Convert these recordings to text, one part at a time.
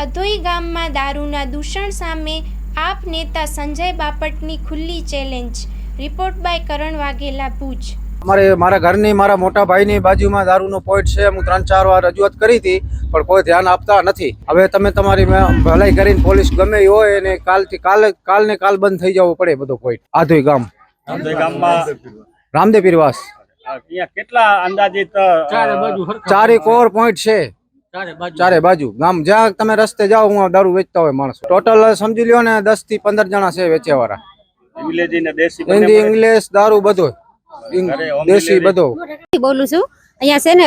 અધોઈ ગામમાં દારૂના દૂષણ સામે આપ નેતા સંજય બાપટની ખુલ્લી ચેલેન્જ। રિપોર્ટ બાય કરણ વાઘેલા, ભુજ। મારા ઘરની મારા મોટા ભાઈની બાજુમાં દારૂનો પોઈન્ટ છે। હું 3-4 વાર રજૂઆત કરી હતી પણ કોઈ ધ્યાન આપતા નથી। હવે તમે તમારી ભલાઈ કરીને પોલીસ ગમે એ હોય એને કાલ બંધ થઈ જવું પડે બધો પોઈન્ટ। આધોઈ ગામમાં રામદેવ પીરવાસ કેટલા અંદાજિત ચારે કોર પોઈન્ટ છે, ચારે બાજુ ગામ જ્યાં તમે રસ્તે જાઓ હું દારૂ વેચતા હોય માણસો। ટોટલ સમજી લ્યો ને 10 થી 15 જણા છે વેચવા વાળા। અંગ્રેજી ને દેશી હિન્દી ઇંગ્લિશ દારૂ બધો દેશી બધો બોલું છું। અહીંયા છે ને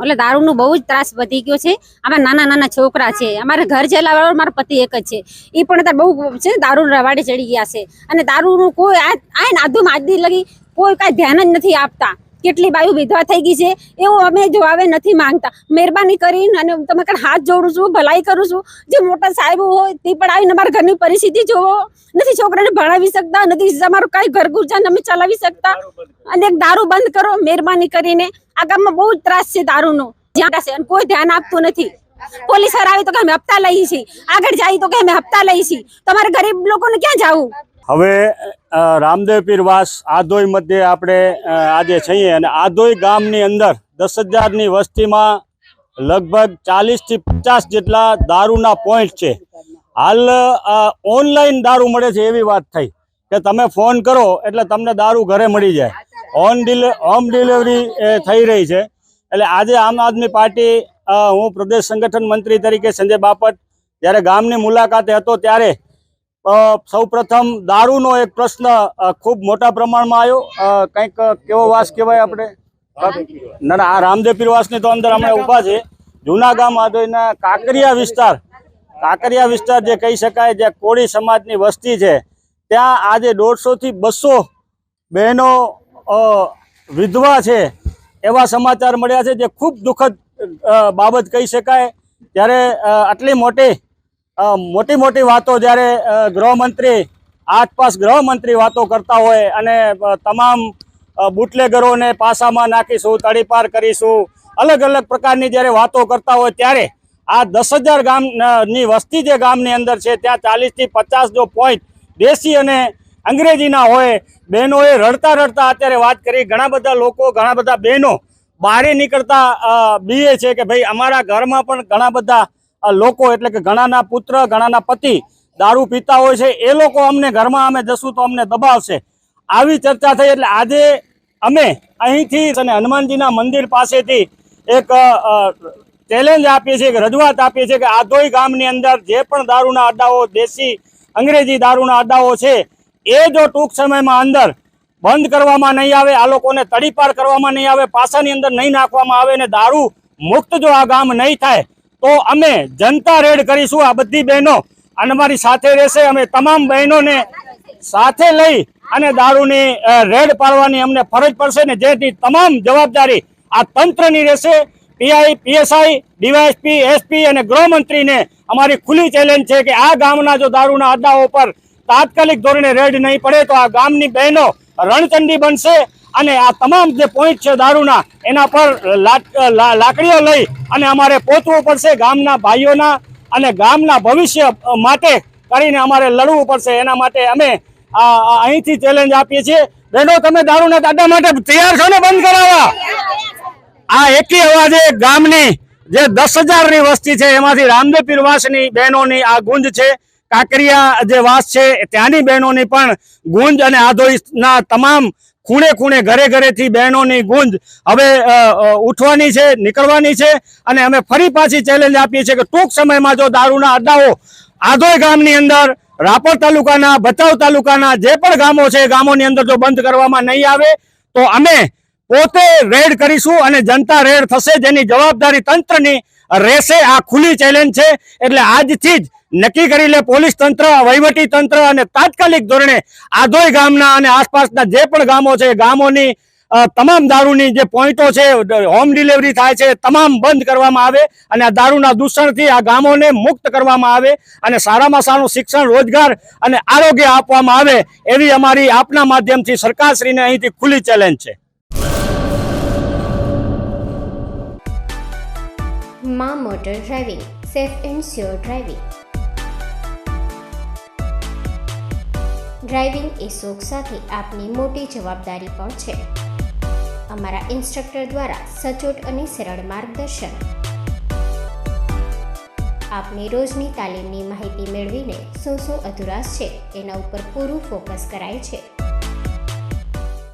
એટલે દારૂનું બહુ જ ત્રાસ વધી ગયો છે। આમાં નાના નાના છોકરા છે, અમારા ઘર ચલાવવા મારા પતિ એક જ છે, એ પણ અત્યારે બહુ છે દારૂ રવાડે ચડી ગયા છે। અને દારૂનું કોઈ આ નાધું માદી લગી કોઈ કાંઈ ધ્યાન જ નથી આપતા। કેટલી બાયુ વિધવા થઈ ગઈ છે એવું અમે જો આવે નથી માંગતા। મહેરબાની કરીને અને તમે કાંઈ હાથ જોડું છું, ભલાઈ કરું છું, જે મોટા સાહેબ હોય તે પણ આવીને અમારા ઘરની પરિસ્થિતિ જોવો। નથી છોકરાને ભણાવી શકતા, નથી અમારું કાંઈ ઘર ગુજાર અમે ચલાવી શકતા। અને દારૂ બંધ કરો મહેરબાની કરીને। આ ગામમાં બહુ જ ત્રાસ છે દારૂનો, જ્યાં છે અને કોઈ ધ્યાન આપતું નથી। પોલીસ આવે તો કે અમે હપ્તા લઈએ છીએ, આગળ જાય તો કે અમે હપ્તા લઈએ છીએ, તમારે ગરીબ લોકોને ક્યાં જવું? હવે રામદેવ પીરવાસ આધોઈ મધ્યે આપણે આજે છીએ અને આધોઈ ગામની અંદર 10,000ની વસ્તીમાં લગભગ 40 થી 50 જેટલા દારૂના પોઈન્ટ છે। હાલ ઓનલાઈન દારૂ મળે છે એવી વાત થઈ કે તમે ફોન કરો એટલે તમને દારૂ ઘરે મળી જાય। હોમ ડિલિવરી થઈ રહી છે। એટલે આજે આમ આદમી પાર્ટી હું પ્રદેશ સંગઠન મંત્રી તરીકે સંજય બાપટ જ્યારે ગામની મુલાકાતે હતો ત્યારે સૌપ્રથમ દારૂનો એક પ્રશ્ન ખૂબ મોટા પ્રમાણમાં આવ્યો। કંઈક કેવો વાસ કહેવાય આપણે ના આ રામદેવ પીરવાસની તો અંદર અમે ઊભા છે। જૂના ગામ આધોઈના કાંકરિયા વિસ્તાર જે કહી શકાય, જે કોળી સમાજની વસ્તી છે, ત્યાં આજે 150 થી 200 બહેનો વિધવા છે એવા સમાચાર મળ્યા છે, જે ખૂબ દુઃખદ બાબત કહી શકાય। ત્યારે આટલી મોટી વાતો જ્યારે ગૃહમંત્રી આસપાસ ગૃહમંત્રી વાતો કરતા હોય અને તમામ બુટલેગરોને પાસામાં નાખીશું, તડીપાર કરીશું, અલગ અલગ પ્રકારની જ્યારે વાતો કરતા હોય ત્યારે આ 10,000 ગામની વસ્તી જે ગામની અંદર છે ત્યાં 40 થી 50 જો પોઈન્ટ દેશી અને અંગ્રેજીના હોય। બહેનોએ રડતા અત્યારે વાત કરી। ઘણા બધા લોકો, ઘણા બધા બહેનો બહાર નીકળતા બીએ છે કે ભાઈ અમારા ઘરમાં પણ ઘણા બધા લોકો એટલે કે ઘણાના પુત્ર, ઘણાના પતિ દારૂ પીતા હોય છે, એ લોકો અમને ઘરમાં અમે જશું તો અમને દબાવશે। આવી ચર્ચા થઈ એટલે આજે અમે અહીંથી અને હનુમાનજીના મંદિર પાસેથી એક ચેલેન્જ આપીએ છીએ, રજૂઆત આપીએ છીએ કે આધોઈ ગામની અંદર જે પણ દારૂના અડ્ડાઓ, દેશી અંગ્રેજી દારૂના અડ્ડાઓ છે એ જો ટૂંક સમયમાં અંદર બંધ કરવામાં નહીં આવે, આ લોકોને તડીપાર કરવામાં નહીં આવે, પાસાની અંદર નહીં નાખવામાં આવે અને દારૂ મુક્ત જો આ ગામ નહીં થાય તો અમે જનતા રેડ કરીશું। આ બધી બહેનો અને અમારી સાથે રહેશે। અમે તમામ બહેનોને સાથે લઈ અને દારૂની રેડ પાડવાની અમને ફરજ પડશે ને જેથી તમામ જવાબદારી આ તંત્રની રહેશે। પીઆઈ, પીએસઆઈ, ડીવાયએસપી, એસપી અને ગૃહમંત્રીને અમારી ખુલ્લી ચેલેન્જ છે કે આ ગામના જો દારૂના અડ્ડાઓ પર તાત્કાલિક ધોરણે રેડ નહીં પડે તો આ ગામની બહેનો રણચંડી બનશે અને આ તમામ જે પોઈન્ટ છે દારૂના એના પર લાકડીઓ લઈ અને અમારે પહોંચવું પડશે। ગામના ભાઈઓના અને ગામના ભવિષ્ય માટે કરીને અમારે લડવું પડશે। એના માટે અમે અહીંથી ચેલેન્જ આપીએ છીએ। બહેનો, તમે દારૂના અડ્ડા માટે તૈયાર છો ને બંધ કરાવવા? આ એકી અવાજે ગામની જે 10,000ની વસ્તી છે એમાંથી રામદેવ પીરવાસની બહેનોની આ ગુંજ છે, કાંકરિયા જે વાસ છે ત્યાંની બહેનોની પણ ગુંજ અને આધોઈના તમામ ખૂણે ઘરેથી બહેનોની ગુંજ હવે ઉઠવાની છે, નીકળવાની છે। અને અમે ફરી પાછી ચેલેન્જ આપીએ છીએ કે ટૂંક સમયમાં જો દારૂના અડ્ડાઓ આધોઈ ગામની અંદર, રાપર તાલુકાના, ભચાઉ તાલુકાના જે પણ ગામો છે ગામોની અંદર જો બંધ કરવામાં નહીં આવે તો અમે પોતે રેડ કરીશું અને જનતા રેડ થશે, જેની જવાબદારી તંત્રની રહેશે। આ ખુલ્લી ચેલેન્જ છે એટલે આજથી જ નક્કી કરી લે પોલીસ તંત્ર, વહીવટી તંત્ર અને તાત્કાલિક ધોરણે આધોઈ ગામના અને આસપાસના જે પણ ગામો છે ગામોની તમામ દારૂની જે પોઈન્ટો છે, હોમ ડિલિવરી થાય છે, તમામ બંધ કરવામાં આવે અને આ દારૂના દૂષણથી આ ગામોને મુક્ત કરવામાં આવે અને સારામાં સારું શિક્ષણ, રોજગાર અને આરોગ્ય આપવામાં આવે એવી અમારી આપના માધ્યમથી સરકારશ્રીને અહીંથી ખુલ્લી ચેલેન્જ છે। માં motor driving safe and sure driving. Driving એ શોખ સાથે આપની મોટી જવાબદારી પણ છે. અમારા ઇન્સ્ટ્રક્ટર દ્વારા સચોટ અને સરળ માર્ગદર્શન. આપની રોજની તાલીમની માહિતી મેળવીને શું અધુરાશ છે એના ઉપર પૂરું ફોકસ કરાય છે.